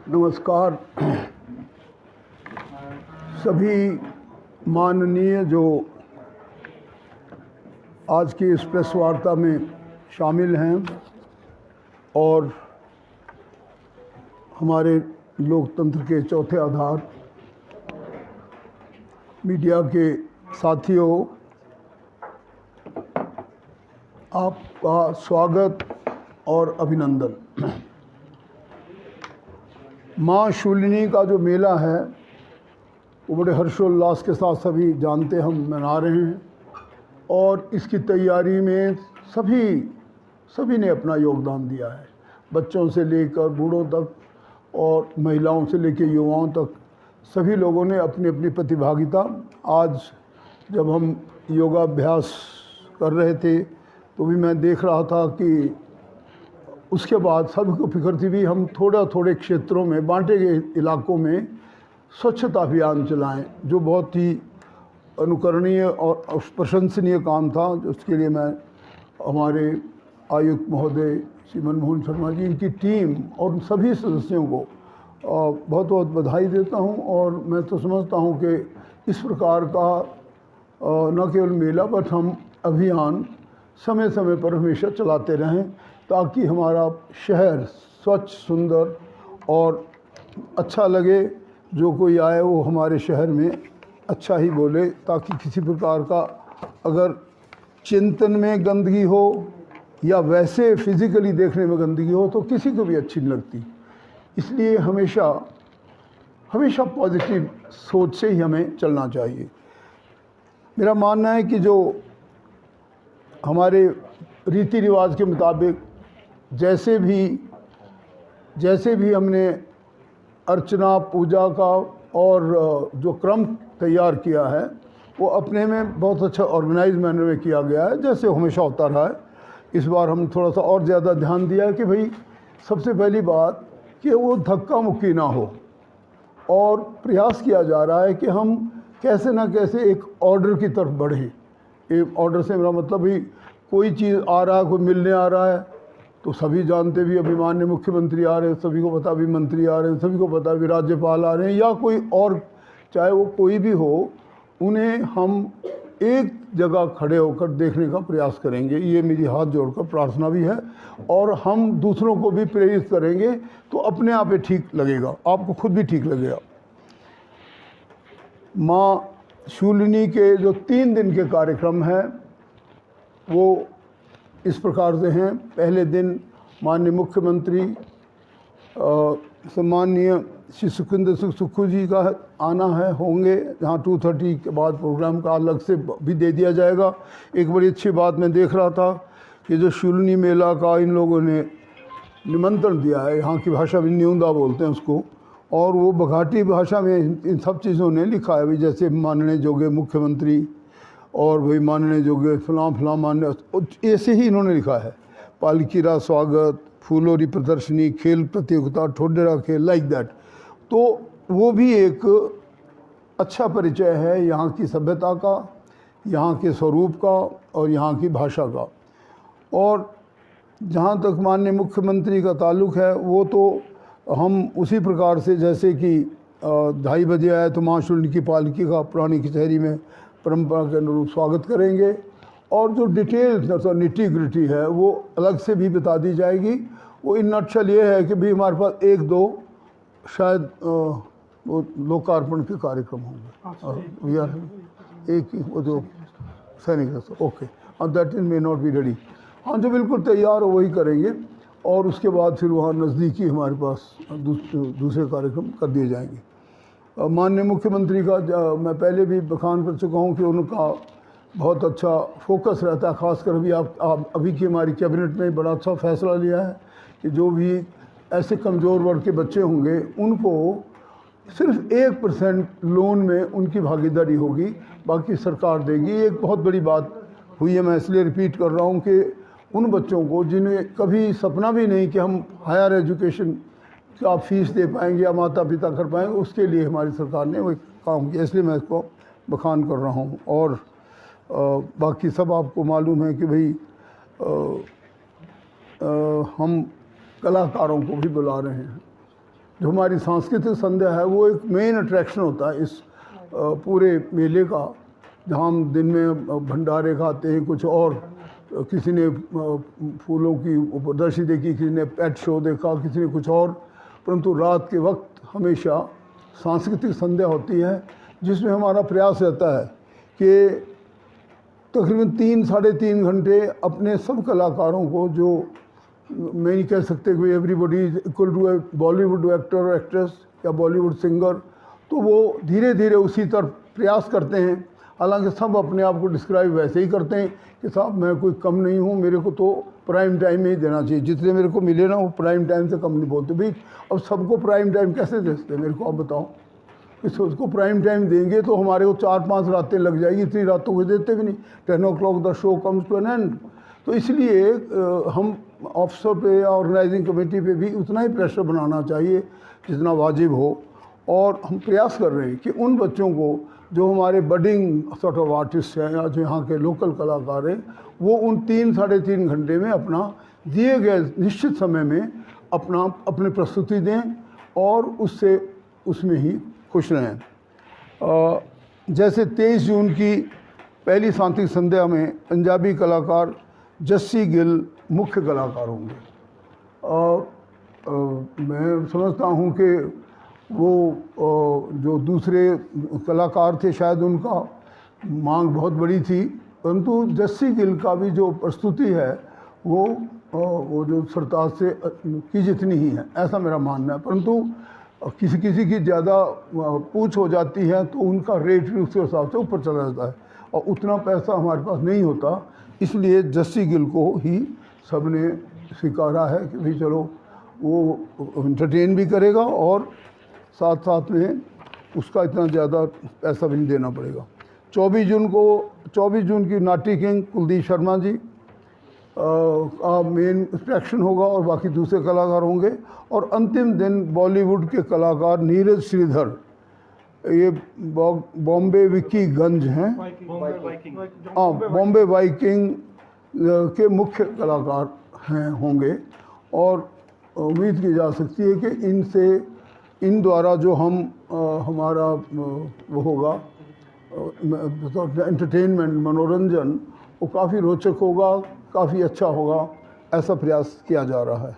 नमस्कार। सभी माननीय जो आज की इस प्रेस वार्ता में शामिल हैं और हमारे लोकतंत्र के चौथे आधार मीडिया के साथियों, आपका स्वागत और अभिनंदन। माँ शूलिनी का जो मेला है वो बड़े हर्षोल्लास के साथ सभी जानते हम मना रहे हैं और इसकी तैयारी में सभी ने अपना योगदान दिया है। बच्चों से लेकर बूढ़ों तक और महिलाओं से लेकर युवाओं तक सभी लोगों ने अपनी अपनी प्रतिभागिता। आज जब हम योगाभ्यास कर रहे थे तो भी मैं देख रहा था कि उसके बाद सबको फिक्र थी भी हम थोड़े क्षेत्रों में बांटे गए इलाकों में स्वच्छता अभियान चलाएं, जो बहुत ही अनुकरणीय और प्रशंसनीय काम था। उसके लिए मैं हमारे आयुक्त महोदय श्री मनमोहन शर्मा जी, इनकी टीम और सभी सदस्यों को बहुत बहुत बधाई देता हूं। और मैं तो समझता हूं कि इस प्रकार का न केवल मेला बट हम अभियान समय समय पर हमेशा चलाते रहें ताकि हमारा शहर स्वच्छ, सुंदर और अच्छा लगे। जो कोई आए वो हमारे शहर में अच्छा ही बोले, ताकि किसी प्रकार का अगर चिंतन में गंदगी हो या वैसे फिज़िकली देखने में गंदगी हो तो किसी को भी अच्छी नहीं लगती। इसलिए हमेशा पॉजिटिव सोच से ही हमें चलना चाहिए। मेरा मानना है कि जो हमारे रीति रिवाज के मुताबिक जैसे भी हमने अर्चना पूजा का और जो क्रम तैयार किया है वो अपने में बहुत अच्छा ऑर्गेनाइज मैनर में किया गया है, जैसे हमेशा होता रहा है। इस बार हम थोड़ा सा और ज़्यादा ध्यान दिया कि भाई सबसे पहली बात कि वो धक्का मुक्की ना हो और प्रयास किया जा रहा है कि हम कैसे ना कैसे एक ऑर्डर की तरफ बढ़े। एक ऑर्डर से मेरा मतलब भी कोई चीज़ आ रहा है, कोई मिलने आ रहा है तो सभी जानते भी अभिमान्य मुख्यमंत्री आ रहे हैं, सभी को पता भी मंत्री आ रहे हैं, सभी को पता भी राज्यपाल आ रहे हैं या कोई और, चाहे वो कोई भी हो, उन्हें हम एक जगह खड़े होकर देखने का प्रयास करेंगे। ये मेरी हाथ जोड़कर प्रार्थना भी है और हम दूसरों को भी प्रेरित करेंगे तो अपने आप ही ठीक लगेगा, आपको खुद भी ठीक लगेगा। माँ शूलिनी के जो 3 दिन के कार्यक्रम हैं वो इस प्रकार से हैं। पहले दिन माननीय मुख्यमंत्री सम्माननीय श्री सुखविंदर सिंह सुक्खू जी का आना है, होंगे, जहाँ 2:30 के बाद प्रोग्राम का अलग से भी दे दिया जाएगा। एक बड़ी अच्छी बात मैं देख रहा था कि जो शूलिनी मेला का इन लोगों ने निमंत्रण दिया है, यहाँ की भाषा में न्यूंदा बोलते हैं उसको, और वो बघाटी भाषा में इन सब चीज़ों ने लिखा है, जैसे माननीय जोगे मुख्यमंत्री और वही मानने जोगे फलां मानने, ऐसे ही इन्होंने लिखा है। पालकीरा स्वागत, फूलोरी प्रदर्शनी, खेल प्रतियोगिता, ठोडेरा खेल, लाइक दैट। तो वो भी एक अच्छा परिचय है यहाँ की सभ्यता का, यहाँ के स्वरूप का और यहाँ की भाषा का। और जहाँ तक माननीय मुख्यमंत्री का ताल्लुक़ है वो तो हम उसी प्रकार से जैसे कि 2:30 बजे आए तो माँ शूलिनी की पालकी का पुरानी कचहरी में परंपरा के अनुरूप स्वागत करेंगे और जो डिटेल निटी ग्रिटी है वो अलग से भी बता दी जाएगी। वो इन नटशल ये है कि भी हमारे पास 1-2 शायद वो लोकार्पण के कार्यक्रम होंगे। वी आर एक ही वो जो सैनिक ओके और that is may not be ready. हाँ, जो बिल्कुल तैयार हो वही करेंगे और उसके बाद फिर वहाँ नज़दीकी हमारे पास दूसरे कार्यक्रम कर दिए जाएंगे। माननीय मुख्यमंत्री का मैं पहले भी बखान कर चुका हूँ कि उनका बहुत अच्छा फोकस रहता है। ख़ासकर अभी आप अभी की हमारी कैबिनेट में बड़ा अच्छा फैसला लिया है कि जो भी ऐसे कमज़ोर वर्ग के बच्चे होंगे उनको सिर्फ 1% लोन में उनकी भागीदारी होगी, बाकी सरकार देगी। एक बहुत बड़ी बात हुई है, मैं इसलिए रिपीट कर रहा हूँ कि उन बच्चों को जिन्हें कभी सपना भी नहीं कि हम हायर एजुकेशन कि आप फीस दे पाएंगे या माता पिता कर पाएंगे, उसके लिए हमारी सरकार ने वो काम किया, इसलिए मैं इसको बखान कर रहा हूँ। और बाकी सब आपको मालूम है कि भाई हम कलाकारों को भी बुला रहे हैं जो हमारी सांस्कृतिक संध्या है वो एक मेन अट्रैक्शन होता है इस पूरे मेले का, जहाँ हम दिन में भंडारे खाते हैं, कुछ और किसी ने फूलों की प्रदर्शनी देखी, किसी ने पेट शो देखा, किसी ने कुछ और, परंतु रात के वक्त हमेशा सांस्कृतिक संध्या होती है जिसमें हमारा प्रयास रहता है कि तकरीबन 3-3.5 घंटे अपने सब कलाकारों को, जो मैं नहीं कह सकते कि everybody is equal to a Bollywood actor और एक्ट्रेस या बॉलीवुड सिंगर, तो वो धीरे धीरे उसी तरफ प्रयास करते हैं। हालांकि सब अपने आप को डिस्क्राइब वैसे ही करते हैं कि साहब मैं कोई कम नहीं हूँ, मेरे को तो प्राइम टाइम में ही देना चाहिए, जितने मेरे को मिले ना वो प्राइम टाइम से कम नहीं बोलते। भाई अब सबको प्राइम टाइम कैसे देते मेरे को आप बताओ, इस उसको प्राइम टाइम देंगे तो हमारे को 4-5 रातें लग जाएगी, इतनी रातों को देते भी नहीं। 10 o'clock the show comes to an end. तो इसलिए हम ऑफिसर पे या ऑर्गेनाइजिंग कमेटी पे भी उतना ही प्रेशर बनाना चाहिए जितना वाजिब हो, और हम प्रयास कर रहे हैं कि उन बच्चों को जो हमारे बडिंग सॉर्ट ऑफ आर्टिस्ट हैं या जो यहाँ के लोकल कलाकार हैं, वो उन 3-3.5 घंटे में अपना दिए गए निश्चित समय में अपनी प्रस्तुति दें और उसमें ही खुश रहें। जैसे 23 जून की पहली सांस्कृतिक संध्या में पंजाबी कलाकार जस्सी गिल मुख्य कलाकार होंगे। मैं समझता हूँ कि वो जो दूसरे कलाकार थे शायद उनका मांग बहुत बड़ी थी, परंतु जस्सी गिल का भी जो प्रस्तुति है वो जो सरताज से की जितनी ही है, ऐसा मेरा मानना है। परंतु किसी की ज़्यादा पूछ हो जाती है तो उनका रेट भी उसके हिसाब से ऊपर चला जाता है, और उतना पैसा हमारे पास नहीं होता, इसलिए जस्सी गिल को ही सबने स्वीकारा है कि भाई चलो वो एंटरटेन भी करेगा और साथ साथ में उसका इतना ज़्यादा पैसा भी नहीं देना पड़ेगा। 24 जून की नाटी किंग कुलदीप शर्मा जी का मेन अट्रैक्शन होगा और बाकी दूसरे कलाकार होंगे। और अंतिम दिन बॉलीवुड के कलाकार नीरज श्रीधर, ये बॉम्बे विकी गंज हैं, हाँ बॉम्बे वाइकिंग के मुख्य कलाकार हैं होंगे, और उम्मीद की जा सकती है कि इन द्वारा जो हमारा वो होगा एंटरटेनमेंट, मनोरंजन, वो काफ़ी रोचक होगा, काफ़ी अच्छा होगा, ऐसा प्रयास किया जा रहा है।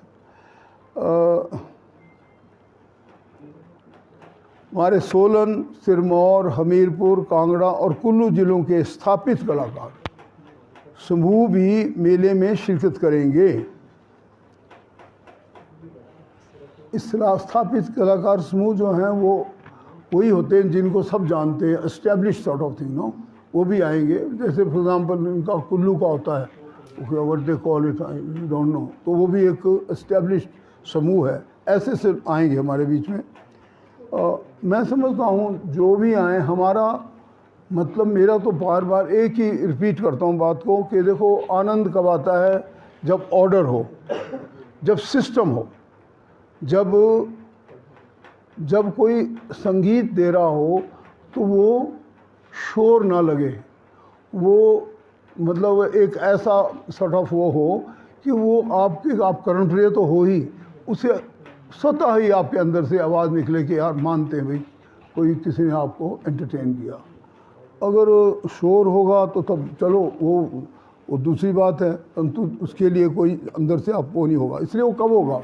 हमारे सोलन, सिरमौर, हमीरपुर, कांगड़ा और कुल्लू जिलों के स्थापित कलाकार समूह भी मेले में शिरकत करेंगे। इस स्थापित कलाकार समूह जो हैं वो वही होते हैं जिनको सब जानते हैं, establish sort of thing no, वो भी आएंगे। जैसे फॉर एग्जांपल इनका कुल्लू का होता है, what they call it I don't know, तो वो भी एक एस्टेब्लिश समूह है। ऐसे से आएंगे हमारे बीच में। मैं समझता हूँ जो भी आए, हमारा मतलब मेरा तो बार बार एक ही रिपीट करता हूँ बात को कि देखो आनंद कब आता है, जब ऑर्डर हो, जब सिस्टम हो, जब कोई संगीत दे रहा हो तो वो शोर ना लगे, वो मतलब एक ऐसा सॉर्ट ऑफ वो हो कि वो आप कर्णप्रिय तो हो ही, उसे स्वतः ही आपके अंदर से आवाज़ निकले कि यार मानते हैं भाई कोई किसी ने आपको एंटरटेन किया। अगर शोर होगा तो तब चलो वो दूसरी बात है, परंतु उसके लिए कोई अंदर से आपको नहीं होगा। इसलिए वो कब होगा,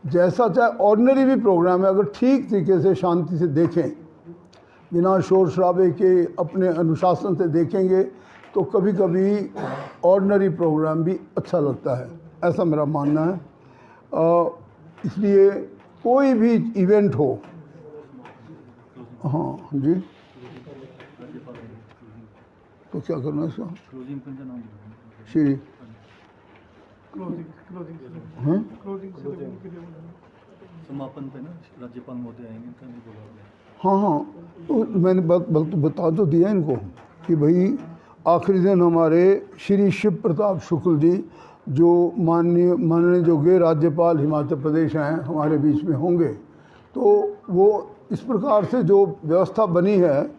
जैसा चाहे ऑर्डिनरी भी प्रोग्राम है, अगर ठीक तरीके से शांति से देखें, बिना शोर शराबे के अपने अनुशासन से देखेंगे तो कभी कभी ऑर्डिनरी प्रोग्राम भी अच्छा लगता है, ऐसा मेरा मानना है। इसलिए कोई भी इवेंट हो, हाँ जी, तो क्या करना है इसका श्री समापन पे ना राज्यपाल महोदय आएंगे तो नहीं बोला। हाँ, तो मैंने बता तो दिया इनको कि भाई आखिरी दिन हमारे श्री शिव प्रताप शुक्ल जी जो माननीय योग्य राज्यपाल हिमाचल प्रदेश हैं हमारे बीच में होंगे। तो वो इस प्रकार से जो व्यवस्था बनी है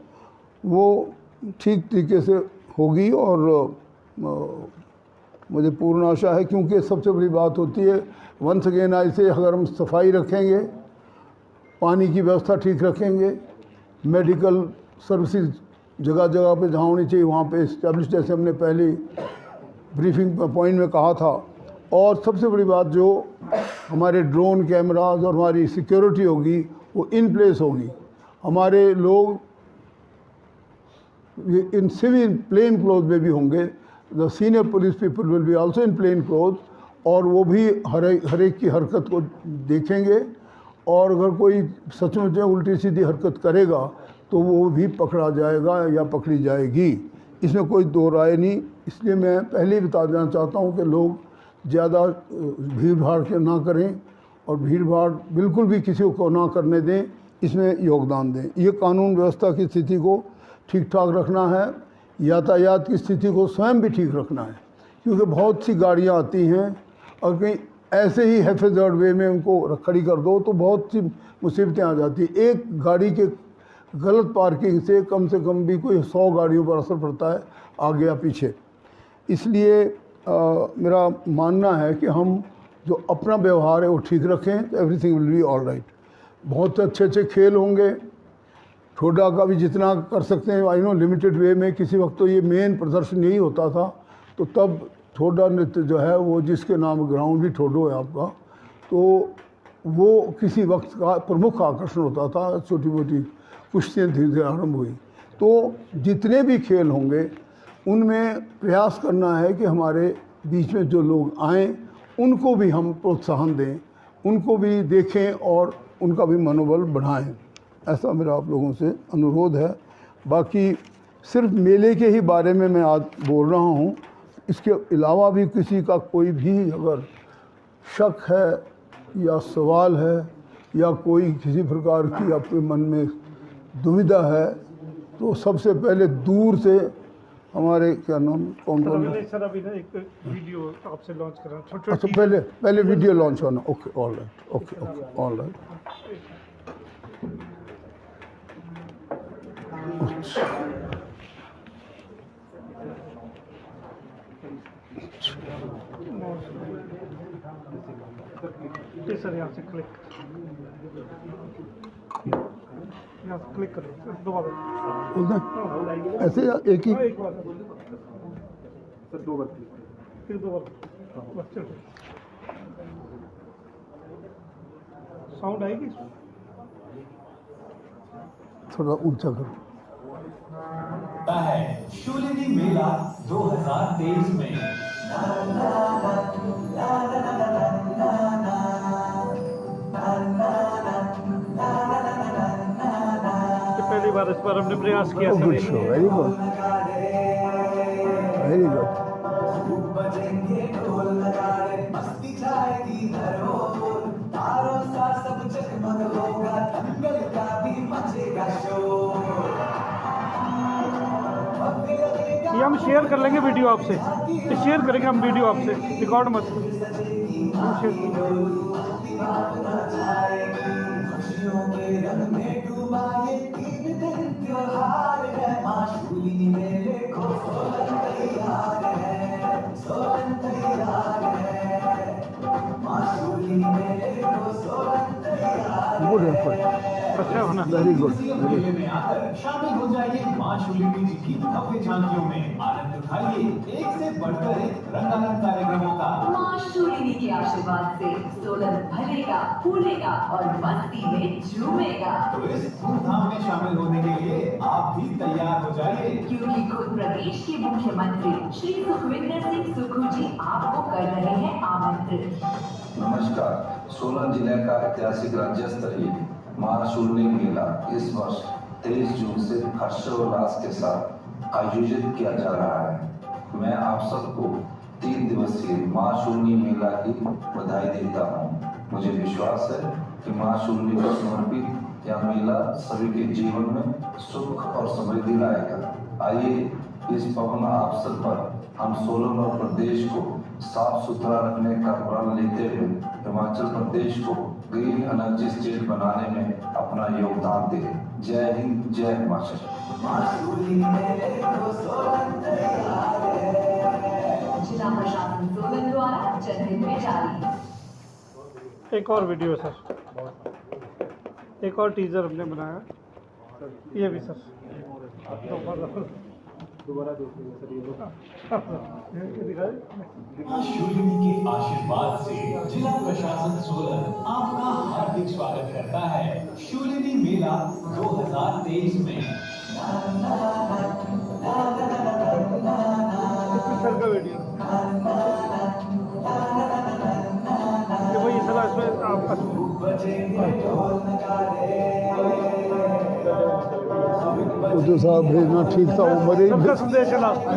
वो ठीक तरीके से होगी, और मुझे पूर्ण आशा है, क्योंकि सबसे बड़ी बात होती है वंस अगेन ऐसे अगर हम सफाई रखेंगे पानी की व्यवस्था ठीक रखेंगे, मेडिकल सर्विसेज जगह जगह पे जहाँ होनी चाहिए वहाँ पे इस्टेब्लिश, जैसे हमने पहले ब्रीफिंग पॉइंट में कहा था। और सबसे बड़ी बात जो हमारे ड्रोन कैमराज और हमारी सिक्योरिटी होगी वो इन प्लेस होगी। हमारे लोग इन सिविल प्लेन क्लोथ में भी होंगे, the senior police people will be also in plain cloth, और वो भी हर एक की हरकत को देखेंगे, और अगर कोई सचमुच में उल्टी सीधी हरकत करेगा तो वो भी पकड़ा जाएगा या पकड़ी जाएगी, इसमें कोई दो राय नहीं। इसलिए मैं पहले ही बता देना चाहता हूँ कि लोग ज़्यादा भीड़ भाड़ के ना करें और भीड़ भाड़ बिल्कुल भी किसी को ना करने दें, इसमें योगदान दें। ये कानून व्यवस्था की स्थिति को ठीक ठाक रखना है, यातायात की स्थिति को स्वयं भी ठीक रखना है, क्योंकि बहुत सी गाड़ियाँ आती हैं और कहीं ऐसे ही हैफेजर्ड वे में उनको खड़ी कर दो तो बहुत सी मुसीबतें आ जाती हैं। एक गाड़ी के गलत पार्किंग से कम भी कोई 100 गाड़ियों पर असर पड़ता है आगे या पीछे। इसलिए मेरा मानना है कि हम जो अपना व्यवहार है वो ठीक रखें तो everything will be all right. बहुत अच्छे अच्छे खेल होंगे, ठोडा का भी जितना कर सकते हैं, आई नो लिमिटेड वे में। किसी वक्त तो ये मेन प्रदर्शन यही होता था, तो तब ठोडा नृत्य जो है वो, जिसके नाम ग्राउंड भी ठोडो है आपका, तो वो किसी वक्त का प्रमुख आकर्षण होता था। छोटी मोटी कुश्तियाँ धीरे धीरे आरम्भ हुई। तो जितने भी खेल होंगे उनमें प्रयास करना है कि हमारे बीच में जो लोग आएँ उनको भी हम प्रोत्साहन दें, उनको भी देखें और उनका भी मनोबल बढ़ाएं। ऐसा मेरा आप लोगों से अनुरोध है। बाकी सिर्फ मेले के ही बारे में मैं आज बोल रहा हूँ, इसके अलावा भी किसी का कोई भी अगर शक है या सवाल है या कोई किसी प्रकार की आपके मन में दुविधा है तो सबसे पहले दूर से हमारे क्या नाम काउंटर सर अभी ना एक वीडियो आपसे लॉन्च कर रहा हूं। अच्छा, पहले वीडियो लॉन्च होना। Okay, all right, okay, all right. Sir यहाँ से क्लिक करो दोबारा ऐसे या एक ही? एक बार सर, दो बार फिर दो बार बस चलो। साउंड आएगी थोड़ा ऊंचा करो। है शूलिनी मेला 2023 में पहली बार इस बार हमने प्रयास किया। Good show, very good, very good. ये हम शेयर कर लेंगे वीडियो आपसे, शेयर करेंगे हम वीडियो आपसे, रिकॉर्ड मत गुड एफर्ट, अच्छा होना। Very good. शामिल हो जाइए मां शूलिनी जी की भव्य झांकियों में, आनंद उठाइए एक से बढ़कर एक रंगारंग कार्यक्रमों का। मां शूलिनी के आशीर्वाद से सोलन भरेगा, फूलेगा और मस्ती में झूमेगा। तो इस धूमधाम में शामिल होने के लिए आप भी तैयार हो जाइए, क्योंकि खुद प्रदेश के मुख्यमंत्री श्री सुखविंदर सिंह सुक्खू जी आपको कर रहे हैं आमंत्रित। नमस्कार। सोलन जिले का ऐतिहासिक राज्य स्तरीय मां शूलिनी मेला इस वर्ष 23 जून से हर्षोल्लास के साथ आयोजित किया जा रहा है। मैं आप सबको 3 दिवसीय मां शूलिनी मेला की बधाई देता हूं। मुझे विश्वास है कि मां शूलिनी को समर्पित यह मेला सभी के जीवन में सुख और समृद्धि लाएगा। आइए इस पावन अवसर पर हम सोलन और प्रदेश को साफ सुथरा रखने का प्रण लेते हुए हिमाचल प्रदेश को ग्रीन एनर्जी स्टेट बनाने में अपना योगदान दें। जय हिंद, जय हिमाचल। जिला प्रशासन सोलन द्वारा जनहित में जारी। एक और वीडियो सर। एक और टीजर हमने बनाया, ये भी सर दोबारा देखेंगे सर ये मां शूलिनी के आशीर्वाद से जिला प्रशासन सोलन आपका हार्दिक स्वागत करता है शूलिनी मेला 2023 में। सर का वीडियो ये वही सर इसमें आपका तो साहब भेजना ठीक था, वो मरे ही सबका संदेश है लास्ट में।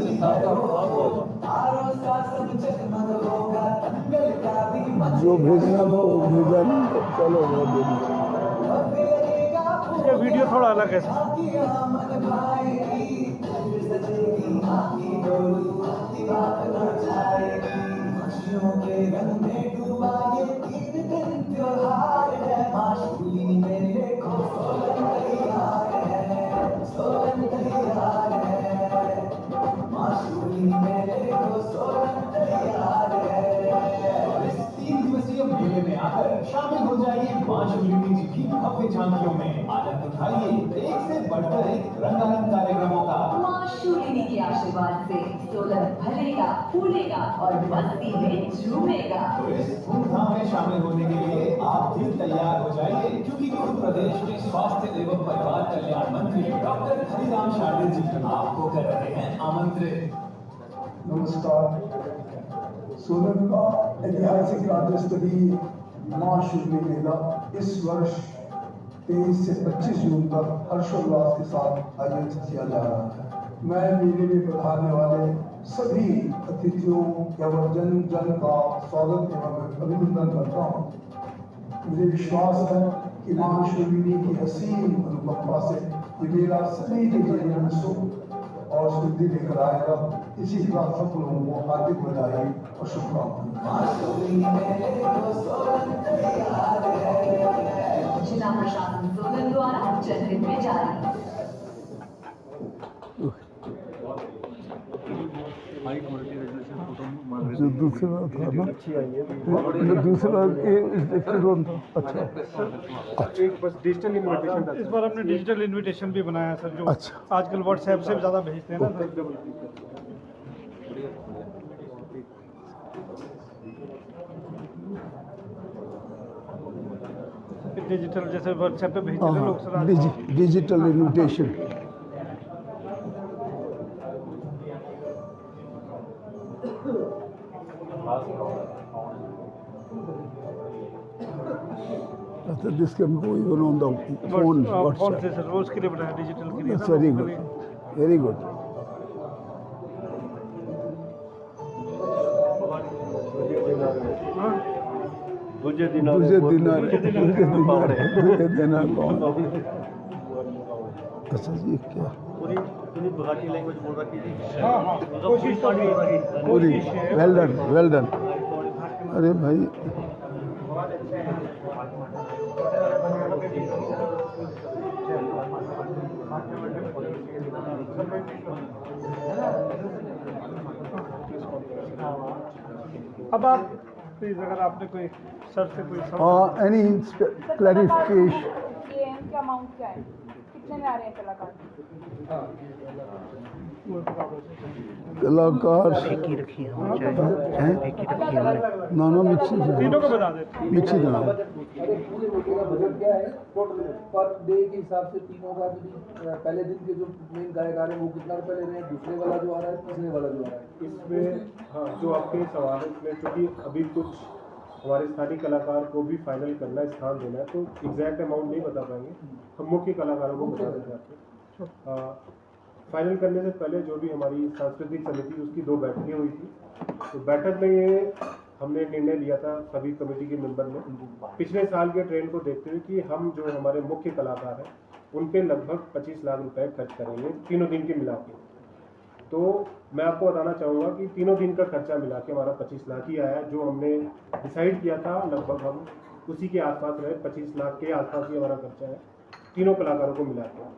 जो भेजना था वो भेजा नहीं, चलो वो दे दीजिए। ये वीडियो थोड़ा अलग है सर। मेले में आकर शामिल हो जाइए मां शूलिनी जी की भव्य झांकियों में। आनंद उठाइए एक से बढ़कर एक रंगारंग कार्यक्रमों का। मां शूलिनी के आशीर्वाद से सोलन भलेगा, फूलेगा और मस्ती में झूमेगा। तो इस धूमधाम में शामिल होने के लिए आप भी तैयार हो जाइए, क्योंकि खुद प्रदेश के स्वास्थ्य एवं परिवार कल्याण मंत्री डॉक्टर हरिराम शार्दुल जी आपको कर रहे हैं आमंत्रित। नमस्कार। सोलन का ऐतिहासिक राज्य स्तरीय मां शूलिनी मेला इस वर्ष 23 से 25 जून तक हर्षोल्लास के साथ आयोजित किया जा रहा है। मैं मेले में पधारने वाले सभी अतिथियों एवं जन का स्वागत एवं अभिनंदन करता हूँ। मुझे विश्वास है कि मां शूलिनी की असीम अनुकंपा से ये मेला सभी के जीवन में सुख और समृद्धि लेकर आएगा। इसी के साथ सब लोगों को हार्दिक बधाई और शुभकामनाएं। जिला प्रशासन सोलन द्वारा जनहित में जारी। हाई क्वालिटी रेजोल्यूशन फोटो मान रहे जो दूसरा था ना, जो दूसरा कौन था? अच्छा, एक बस डिजिटल इनविटेशन, इस बार हमने डिजिटल इनविटेशन भी बनाया सर, जो अच्छा। आजकल व्हाट्सएप से ज़्यादा भेजते हैं ना सर। डिजिटल जैसे व्हाट्सएप पे भेजते हैं लोग सर आजकल। Digital invitation. This can go even on the phone. Phone से सर, वो उसके लिए बनाया डिजिटल के लिए। That's very good. Very good. तुझे देना कौन? अच्छा जी, क्या पूरी गुवाहाटी लैंग्वेज बोल रखी थी। हाँ कोशिश तो पूरी वेल डन। अरे भाई, अब आप प्लीज, अगर आपने कोई सर से कोई सवाल। Any clarification? एम का अमाउंट क्या है, कितने में आ रहे हैं कलाकार? कलाकार नाना मिक्सी तीनों को बता देते। मिक्सी देना। पूरे मेले का बजट क्या है पर डे के हिसाब से? तीनों का भी पहले दिन के जो मेन गायक आ रहे हैं वो कितना रुपये ले रहे हैं, दूसरे वाला जो आ रहा है, तीसरे वाला जो आ रहा है? इसमें हाँ, जो आपके सवाल है इसमें क्योंकि अभी कुछ हमारे स्थानीय कलाकार को भी फाइनल करना है, स्थान देना है, तो एग्जैक्ट अमाउंट नहीं बता पाएंगे। हम मुख्य कलाकारों को बता देते हैं। फाइनल करने से पहले जो भी हमारी सांस्कृतिक समिति उसकी 2 बैठकें हुई थी, तो बैठक में ये हमने निर्णय लिया था सभी कमेटी के मेंबर ने, पिछले साल के ट्रेंड को देखते हुए कि हम जो हमारे मुख्य कलाकार हैं उन पे लगभग 25 लाख रुपए खर्च करेंगे तीनों दिन के मिला के। तो मैं आपको बताना चाहूँगा कि तीनों दिन का खर्चा मिला के हमारा 25 लाख ही आया। जो हमने डिसाइड किया था लगभग हम उसी के आसपास रहे, 25 लाख के आसपास ही हमारा खर्चा है तीनों कलाकारों को मिला के।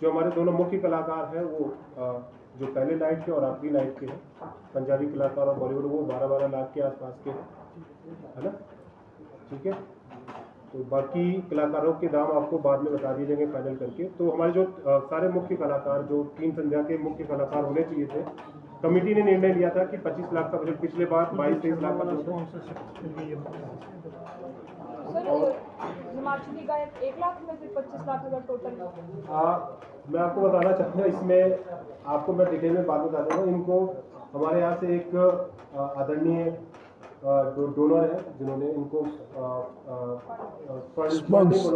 जो हमारे दोनों मुख्य कलाकार हैं वो जो पहले नाइट के और आखिरी नाइट के हैं, पंजाबी कलाकार और बॉलीवुड, वो 12-12 लाख के आसपास के हैं, है ना? ठीक है। तो बाकी कलाकारों के दाम आपको बाद में बता दिए जाएंगे फाइनल करके। तो हमारे जो सारे मुख्य कलाकार, जो 3 संध्या के मुख्य कलाकार होने चाहिए थे, कमेटी ने निर्णय लिया था कि 25 लाख का बजट, पिछले बार 22-23 लाख का बजट था। सर हिमाचली गायक 1 लाख में से 25 लाख अगर टोटल। मैं आपको बताना चाहूँगा, इसमें आपको मैं डिटेल में बात बता दूँगा। इनको हमारे यहाँ से एक आदरणीय डोनर है जिन्होंने इनको स्पॉन्सर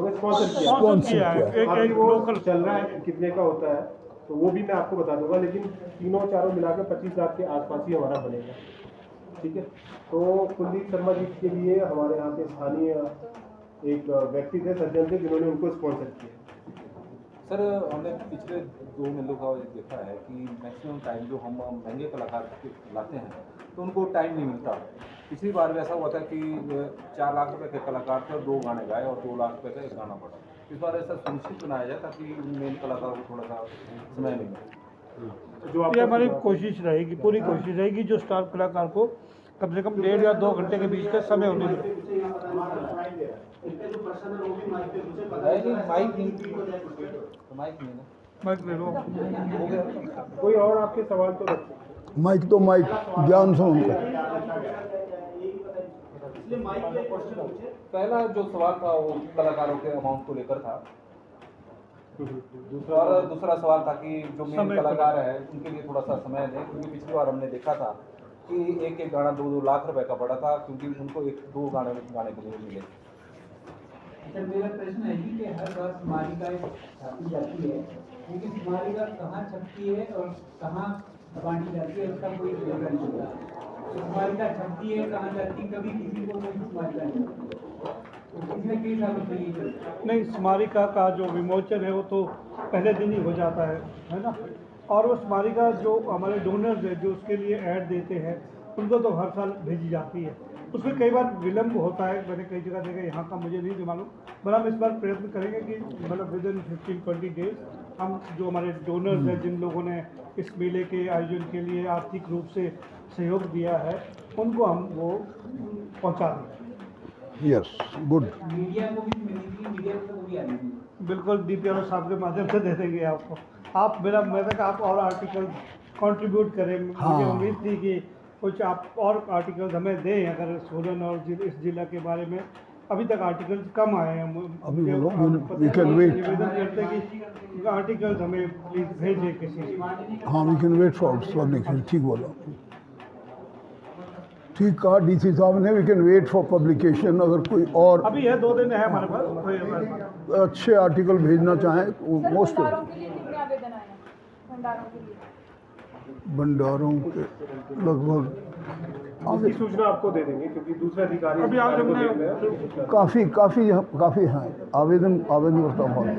किया है। एक वो लोकल चल रहा है, कितने का होता है तो वो भी मैं आपको बता दूंगा, लेकिन तीनों चारों मिलाकर 25 लाख के आसपास ही हमारा बनेगा। ठीक है, तो कुलदीप शर्मा जी के लिए हमारे यहाँ के स्थानीय एक व्यक्ति थे, सज्जन थे, जिन्होंने उनको स्पॉन्सर किया। सर हमने पिछले 2 महीनों का देखा है कि मैक्सिमम टाइम जो हम महंगे कलाकार लाते हैं तो उनको टाइम नहीं मिलता। पिछली बार भी ऐसा हुआ था कि 4 लाख रुपए के कलाकार थे और 2 गाने गाए और 2 लाख रुपए का एक गाना पड़ा। इस बार ऐसा सुनिश्चित बनाया जाए ताकि मेन कलाकारों को थोड़ा सा समय मिले। जो ये हमारी कोशिश रहेगी, पूरी कोशिश रहेगी, जो स्टार कलाकार को कम से कम 1.5 या 2 घंटे के बीच का समय होने दें। माइक ले लो। कोई और आपके सवाल तो रखते? माइक तो माइक ध्यान से उनको। पहला जो सवाल था वो कलाकारों के अमाउंट को लेकर था, और दूसरा सवाल था कि जो मेन कलाकार है उनके लिए थोड़ा सा समय दें, क्योंकि पिछली बार हमने देखा था कि एक गाना 2-2 लाख रुपए का पड़ा था, क्योंकि उनको 1-2 गाने के लिए मिले। सर मेरा प्रश्न है कि हर बार स्मारिका छापी जाती है, लेकिन स्मारिका कहाँ छपती है और कहाँ बांटी जाती है उसका कोई विवरण नहीं होता। स्मारिका छपती है कहाँ जाती है, कभी किसी को कोई स्मारिका नहीं होती। पिछले कई सालों से ये चलता है। नहीं, स्मारिका का जो विमोचन है वो तो पहले दिन ही हो जाता है ना। और वो स्मारिका जो हमारे डोनर्स है जो उसके लिए ऐड देते हैं उनको तो हर साल भेजी जाती है। उसमें कई बार विलम्ब होता है, मैंने कई जगह देखा, यहाँ का मुझे नहीं मालूम, पर हम इस बार प्रयत्न करेंगे कि मतलब विद इन 15-20 डेज हम जो हमारे डोनर्स हैं, जिन लोगों ने इस मेले के आयोजन के लिए आर्थिक रूप से सहयोग दिया है, उनको हम वो पहुँचा दें। Yes, good. मीडिया को भी मिलेगी, मीडिया को भी आएगी। बिल्कुल, DPRO साहब के माध्यम से दे देंगे आपको। आप मैं तक आप और आर्टिकल कंट्रीब्यूट करें। मुझे उम्मीद थी कि कुछ आप और आर्टिकल्स हमें दें, अगर सोलन और इस जिला के बारे में अभी तक आर्टिकल्स कम आए हैं। अभी वी कैन वेट। निवेदन करते हैं कि आर्टिकल्स हमें प्लीज भेजें किसी। हाँ, we can wait for next. ठीक बोला, ठीक कहा DC साहब ने, we can wait for publication. अगर कोई और अभी है 2 दिन है हमारे पास, कोई अच्छे आर्टिकल भेजना चाहें तो मोस्ट भंडारों के लिए कितने आवेदन आए हैं? भंडारों के लिए भंडारों के लगभग इसकी सूचना आपको दे देंगे, क्योंकि दूसरे अधिकारी अभी आपको देख रहे हैं। काफ़ी हैं आवेदन करता बहुत है।